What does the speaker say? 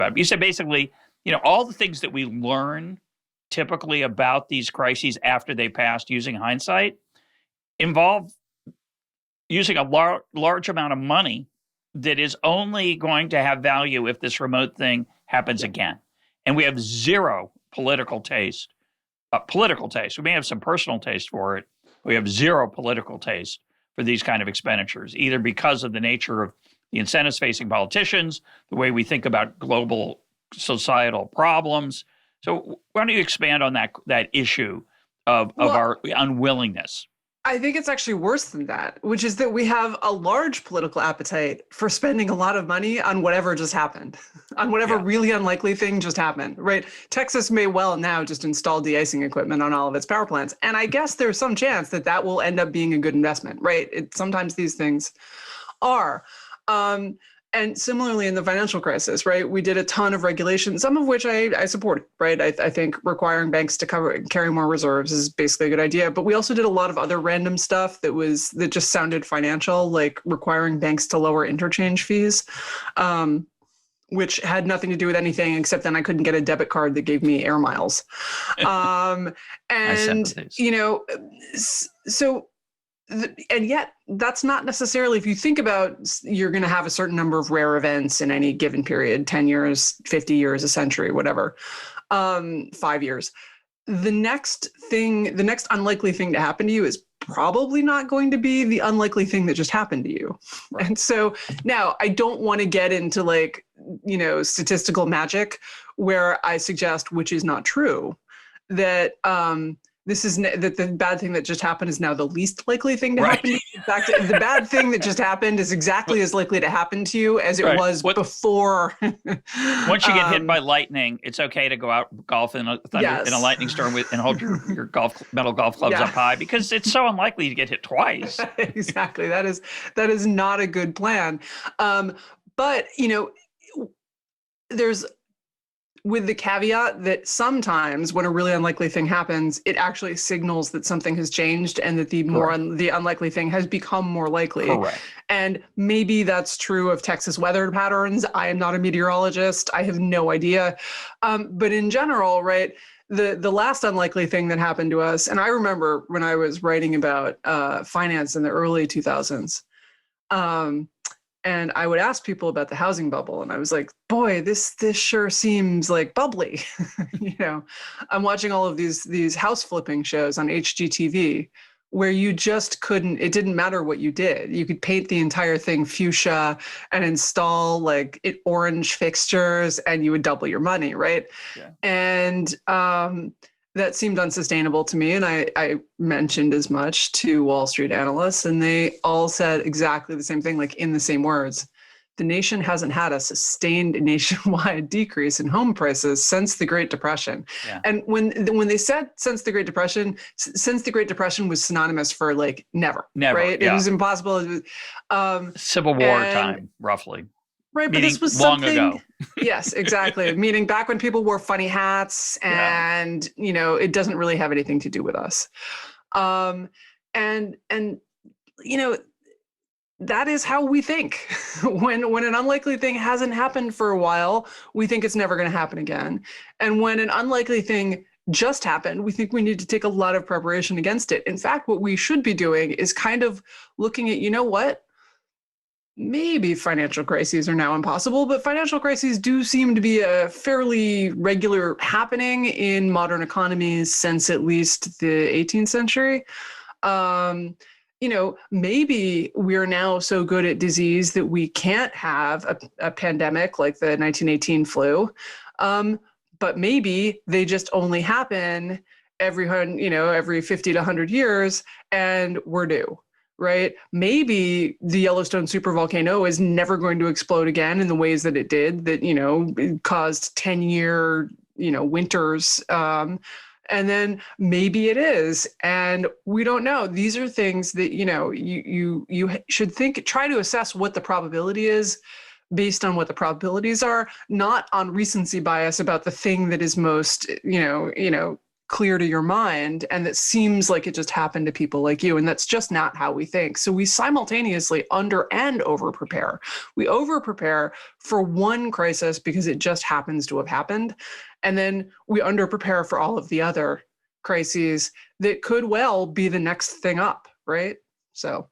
about. You said basically, all the things that we learn typically about these crises after they passed using hindsight involve using a large amount of money that is only going to have value if this remote thing happens again. And we have zero political taste. We may have some personal taste for it. We have zero political taste for these kind of expenditures, either because of the nature of the incentives facing politicians, the way we think about global societal problems. So why don't you expand on that issue of our unwillingness? I think it's actually worse than that, which is that we have a large political appetite for spending a lot of money on whatever just happened, on whatever really unlikely thing just happened, right? Texas may well now just install de-icing equipment on all of its power plants. And I guess there's some chance that that will end up being a good investment, right? Sometimes these things are. And similarly in the financial crisis, right, we did a ton of regulation, some of which I support, right? I think requiring banks to carry more reserves is basically a good idea. But we also did a lot of other random stuff that just sounded financial, like requiring banks to lower interchange fees, which had nothing to do with anything except then I couldn't get a debit card that gave me air miles. And yet that's not necessarily, if you think about, you're going to have a certain number of rare events in any given period, 10 years, 50 years, a century, whatever, 5 years. The next unlikely thing to happen to you is probably not going to be the unlikely thing that just happened to you. Right. And so now I don't want to get into statistical magic where I suggest, which is not true, that, that the bad thing that just happened is now the least likely thing to happen to you. In fact, the bad thing that just happened is exactly as likely to happen to you as it was before. Once you get hit by lightning, it's okay to go out golf in a lightning storm and hold your metal golf clubs up high, because it's so unlikely to get hit twice. Exactly. That is not a good plan. But there's, with the caveat that sometimes when a really unlikely thing happens, it actually signals that something has changed and that the unlikely thing has become more likely. Correct. And maybe that's true of Texas weather patterns. I am not a meteorologist. I have no idea. But in general, right, the last unlikely thing that happened to us, and I remember when I was writing about finance in the early 2000s, and I would ask people about the housing bubble, and I was like, boy, this sure seems like bubbly. I'm watching all of these house flipping shows on HGTV where you just couldn't, it didn't matter what you did. You could paint the entire thing fuchsia and install orange fixtures and you would double your money, right? Yeah. And that seemed unsustainable to me. And I mentioned as much to Wall Street analysts, and they all said exactly the same thing, like in the same words. The nation hasn't had a sustained nationwide decrease in home prices since the Great Depression. Yeah. And when they said since the Great Depression was synonymous for never, right? Yeah. It was impossible. Civil War time, roughly. Right, meaning but this was long something. Ago. Yes, exactly. Meaning back when people wore funny hats, and it doesn't really have anything to do with us. And that is how we think. When an unlikely thing hasn't happened for a while, we think it's never going to happen again. And when an unlikely thing just happened, we think we need to take a lot of preparation against it. In fact, what we should be doing is kind of looking at, maybe financial crises are now impossible, but financial crises do seem to be a fairly regular happening in modern economies since at least the 18th century. Maybe we're now so good at disease that we can't have a pandemic like the 1918 flu. But maybe they just only happen every 50 to 100 years, and we're due. Right? Maybe the Yellowstone supervolcano is never going to explode again in the ways that it did, that, it caused 10-year, winters. And then maybe it is. And we don't know. These are things that, you should try to assess what the probability is based on what the probabilities are, not on recency bias about the thing that is most, clear to your mind and that seems like it just happened to people like you. And that's just not how we think. So we simultaneously under and over prepare. We over prepare for one crisis because it just happens to have happened. And then we under prepare for all of the other crises that could well be the next thing up, right? So